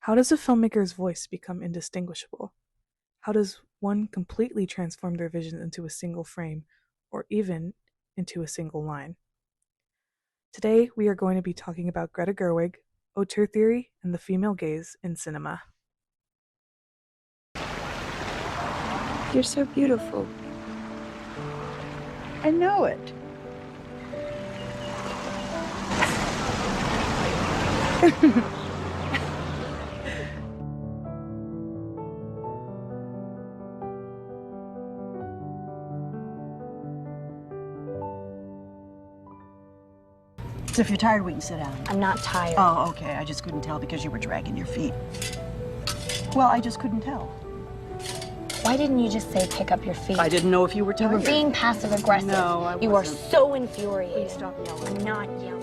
How does a filmmaker's voice become indistinguishable? How does one completely transform their vision into a single frame, or even into a single line? Today, we are going to be talking about Greta Gerwig, auteur theory, and the female gaze in cinema. You're so beautiful. I know it. So if you're tired, we can sit down. I'm not tired. Oh, okay. I just couldn't tell because you were dragging your feet. Well, I just couldn't tell. Why didn't you just say pick up your feet? I didn't know if you were You tired. were being passive aggressive. No, I You wasn't. are so infuriated. Please stop yelling. I'm not yelling.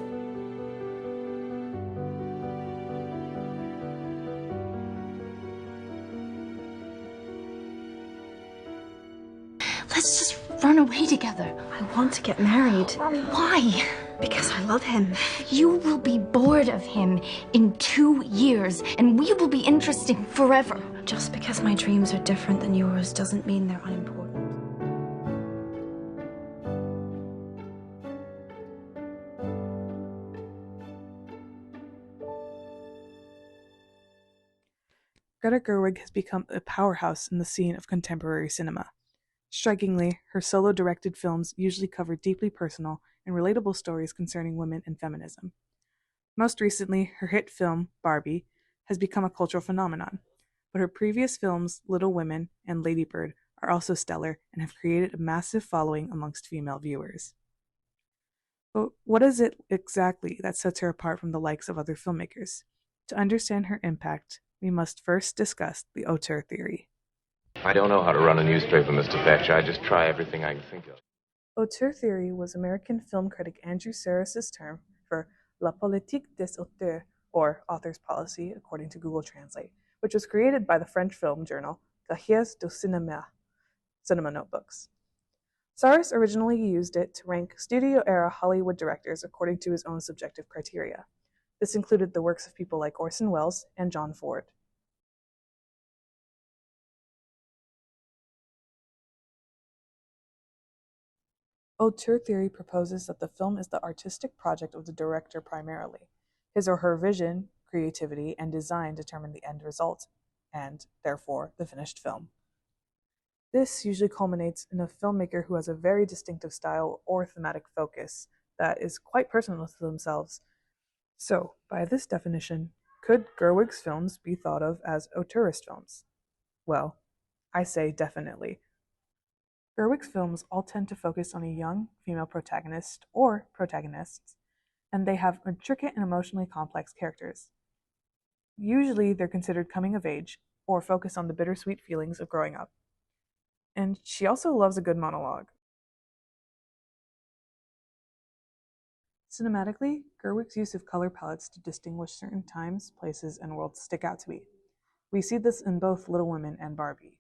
Let's just run away together. I want to get married. Why? Because I love him. You will be bored of him in 2 years, and we will be interesting forever. Just because my dreams are different than yours doesn't mean they're unimportant. Greta Gerwig has become a powerhouse in the scene of contemporary cinema. Strikingly, her solo-directed films usually cover deeply personal and relatable stories concerning women and feminism. Most recently, her hit film, Barbie, has become a cultural phenomenon, but her previous films, Little Women and Lady Bird, are also stellar and have created a massive following amongst female viewers. But what is it exactly that sets her apart from the likes of other filmmakers? To understand her impact, we must first discuss the auteur theory. I don't know how to run a newspaper, Mr. Thatcher. I just try everything I can think of. Auteur theory was American film critic Andrew Sarris's term for la politique des auteurs, or author's policy, according to Google Translate, which was created by the French film journal Cahiers du Cinéma, Cinema Notebooks. Sarris originally used it to rank studio-era Hollywood directors according to his own subjective criteria. This included the works of people like Orson Welles and John Ford. Auteur theory proposes that the film is the artistic project of the director primarily. His or her vision, creativity, and design determine the end result, and, therefore, the finished film. This usually culminates in a filmmaker who has a very distinctive style or thematic focus that is quite personal to themselves. So, by this definition, could Gerwig's films be thought of as auteurist films? Well, I say definitely. Gerwig's films all tend to focus on a young female protagonist or protagonists, and they have intricate and emotionally complex characters. Usually, they're considered coming of age or focus on the bittersweet feelings of growing up. And she also loves a good monologue. Cinematically, Gerwig's use of color palettes to distinguish certain times, places, and worlds stick out to me. We see this in both Little Women and Barbie.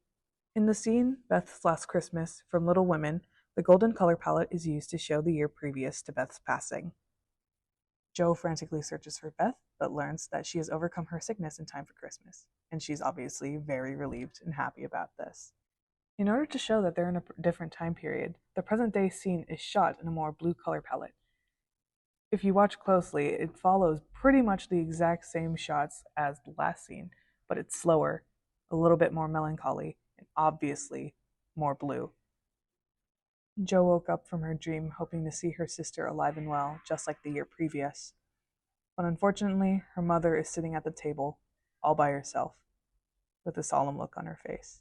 In the scene, Beth's Last Christmas, from Little Women, the golden color palette is used to show the year previous to Beth's passing. Jo frantically searches for Beth, but learns that she has overcome her sickness in time for Christmas, and she's obviously very relieved and happy about this. In order to show that they're in a different time period, the present-day scene is shot in a more blue color palette. If you watch closely, it follows pretty much the exact same shots as the last scene, but it's slower, a little bit more melancholy, and obviously more blue. Jo woke up from her dream hoping to see her sister alive and well, just like the year previous. But unfortunately, her mother is sitting at the table, all by herself, with a solemn look on her face.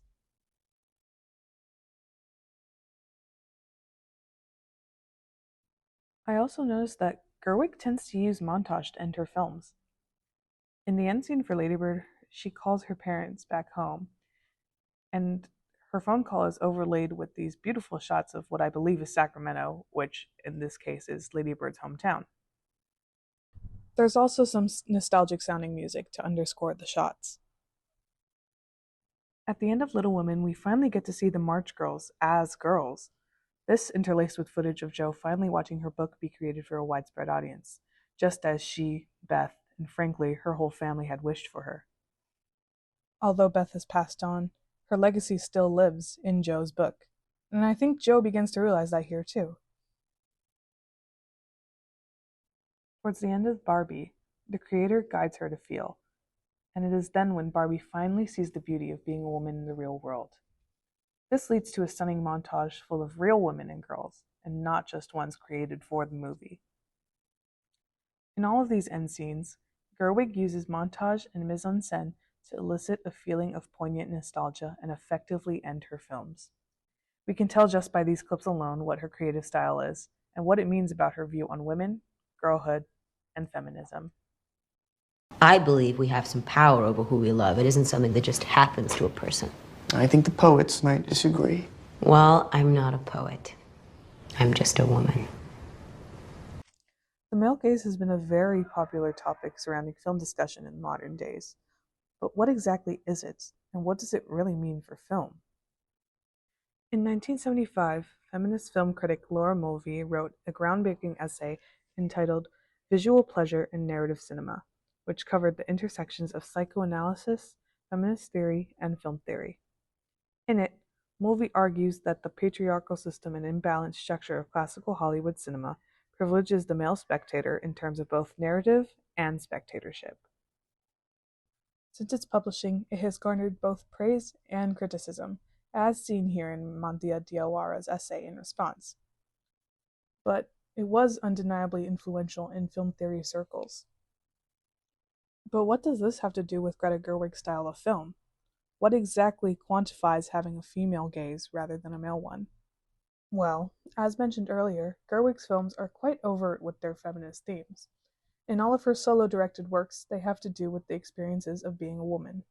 I also noticed that Gerwig tends to use montage to end her films. In the end scene for Ladybird, she calls her parents back home, and her phone call is overlaid with these beautiful shots of what I believe is Sacramento, which in this case is Ladybird's hometown. There's also some nostalgic sounding music to underscore the shots. At the end of Little Women, we finally get to see the March Girls as girls. This interlaced with footage of Jo finally watching her book be created for a widespread audience, just as she, Beth, and frankly her whole family had wished for her. Although Beth has passed on, her legacy still lives in Joe's book, and I think Joe begins to realize that here too. Towards the end of Barbie, the creator guides her to feel, and it is then when Barbie finally sees the beauty of being a woman in the real world. This leads to a stunning montage full of real women and girls, and not just ones created for the movie. In all of these end scenes, Gerwig uses montage and mise-en-scène to elicit a feeling of poignant nostalgia and effectively end her films. We can tell just by these clips alone what her creative style is, and what it means about her view on women, girlhood, and feminism. I believe we have some power over who we love. It isn't something that just happens to a person. I think the poets might disagree. Well, I'm not a poet. I'm just a woman. The male gaze has been a very popular topic surrounding film discussion in modern days. But what exactly is it, and what does it really mean for film? In 1975, feminist film critic Laura Mulvey wrote a groundbreaking essay entitled Visual Pleasure in Narrative Cinema, which covered the intersections of psychoanalysis, feminist theory, and film theory. In it, Mulvey argues that the patriarchal system and imbalanced structure of classical Hollywood cinema privileges the male spectator in terms of both narrative and spectatorship. Since its publishing, it has garnered both praise and criticism, as seen here in Mandia Diawara's essay in response. But it was undeniably influential in film theory circles. But what does this have to do with Greta Gerwig's style of film? What exactly quantifies having a female gaze rather than a male one? Well, as mentioned earlier, Gerwig's films are quite overt with their feminist themes. In all of her solo-directed works, they have to do with the experiences of being a woman.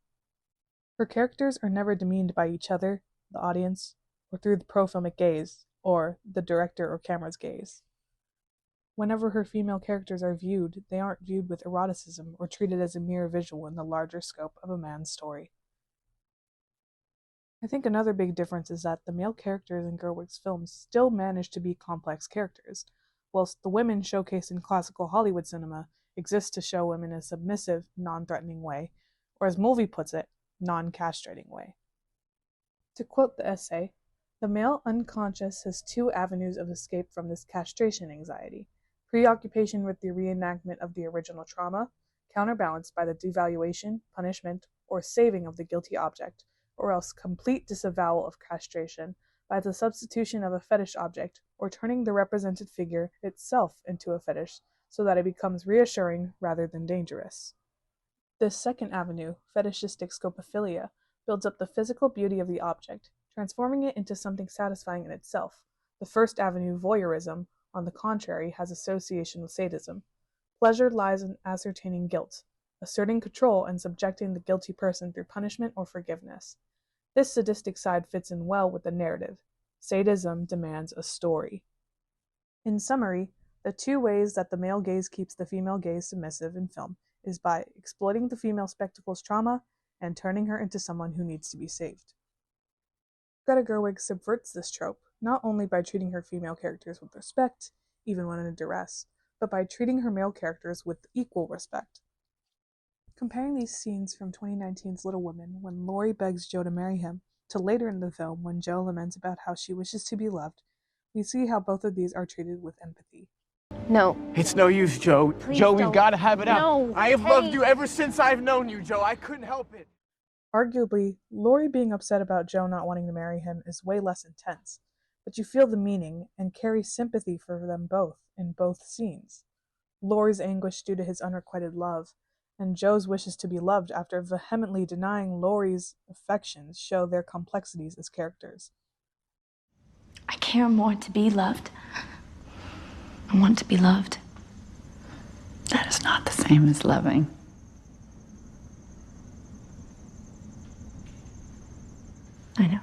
Her characters are never demeaned by each other, the audience, or through the pro-filmic gaze, or the director or camera's gaze. Whenever her female characters are viewed, they aren't viewed with eroticism or treated as a mere visual in the larger scope of a man's story. I think another big difference is that the male characters in Gerwig's films still manage to be complex characters, whilst the women showcased in classical Hollywood cinema exist to show women in a submissive, non-threatening way, or as Mulvey puts it, non-castrating way. To quote the essay, the male unconscious has two avenues of escape from this castration anxiety: preoccupation with the reenactment of the original trauma, counterbalanced by the devaluation, punishment, or saving of the guilty object, or else complete disavowal of castration by the substitution of a fetish object, or turning the represented figure itself into a fetish so that it becomes reassuring rather than dangerous. This second avenue, fetishistic scopophilia, builds up the physical beauty of the object, transforming it into something satisfying in itself. The first avenue, voyeurism, on the contrary, has association with sadism. Pleasure lies in ascertaining guilt, asserting control and subjecting the guilty person through punishment or forgiveness. This sadistic side fits in well with the narrative. Sadism demands a story. In summary, the two ways that the male gaze keeps the female gaze submissive in film is by exploiting the female spectacle's trauma and turning her into someone who needs to be saved. Greta Gerwig subverts this trope, not only by treating her female characters with respect, even when in duress, but by treating her male characters with equal respect. Comparing these scenes from 2019's Little Women, when Laurie begs Joe to marry him, to later in the film when Joe laments about how she wishes to be loved, we see how both of these are treated with empathy. No. It's no use, Joe. Please Joe, we've don't. got to have it out. No, I have hey. loved you ever since I've known you, Joe. I couldn't help it. Arguably, Laurie being upset about Joe not wanting to marry him is way less intense, but you feel the meaning and carry sympathy for them both in both scenes. Laurie's anguish due to his unrequited love, and Joe's wishes to be loved after vehemently denying Laurie's affections show their complexities as characters. I care more to be loved. I want to be loved. That is not the same as loving. I know.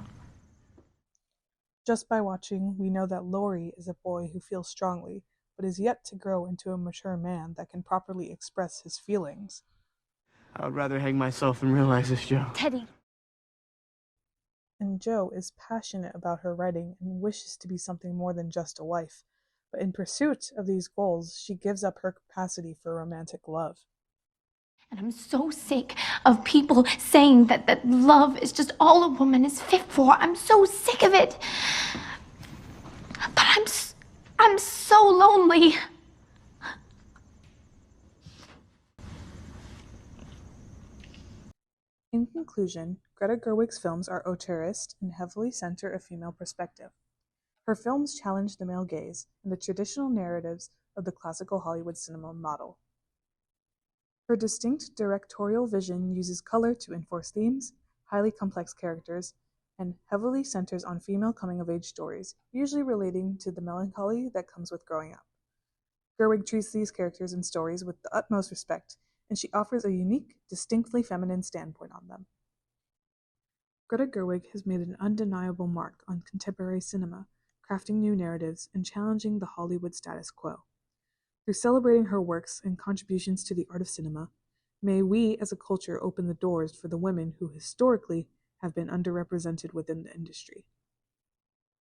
Just by watching, we know that Laurie is a boy who feels strongly, but is yet to grow into a mature man that can properly express his feelings. I would rather hang myself than realize this, Joe. Teddy. And Joe is passionate about her writing and wishes to be something more than just a wife, but in pursuit of these goals, she gives up her capacity for romantic love. And I'm so sick of people saying that love is just all a woman is fit for. I'm so sick of it. But I'm so lonely. In conclusion, Greta Gerwig's films are auteurist and heavily center a female perspective. Her films challenge the male gaze and the traditional narratives of the classical Hollywood cinema model. Her distinct directorial vision uses color to enforce themes, highly complex characters, and heavily centers on female coming-of-age stories, usually relating to the melancholy that comes with growing up. Gerwig treats these characters and stories with the utmost respect, and she offers a unique, distinctly feminine standpoint on them. Greta Gerwig has made an undeniable mark on contemporary cinema, crafting new narratives and challenging the Hollywood status quo. Through celebrating her works and contributions to the art of cinema, may we as a culture open the doors for the women who historically have been underrepresented within the industry.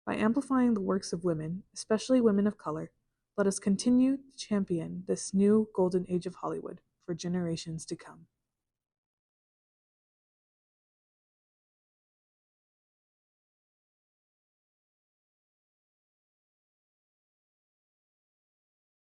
By amplifying the works of women, especially women of color, let us continue to champion this new golden age of Hollywood for generations to come.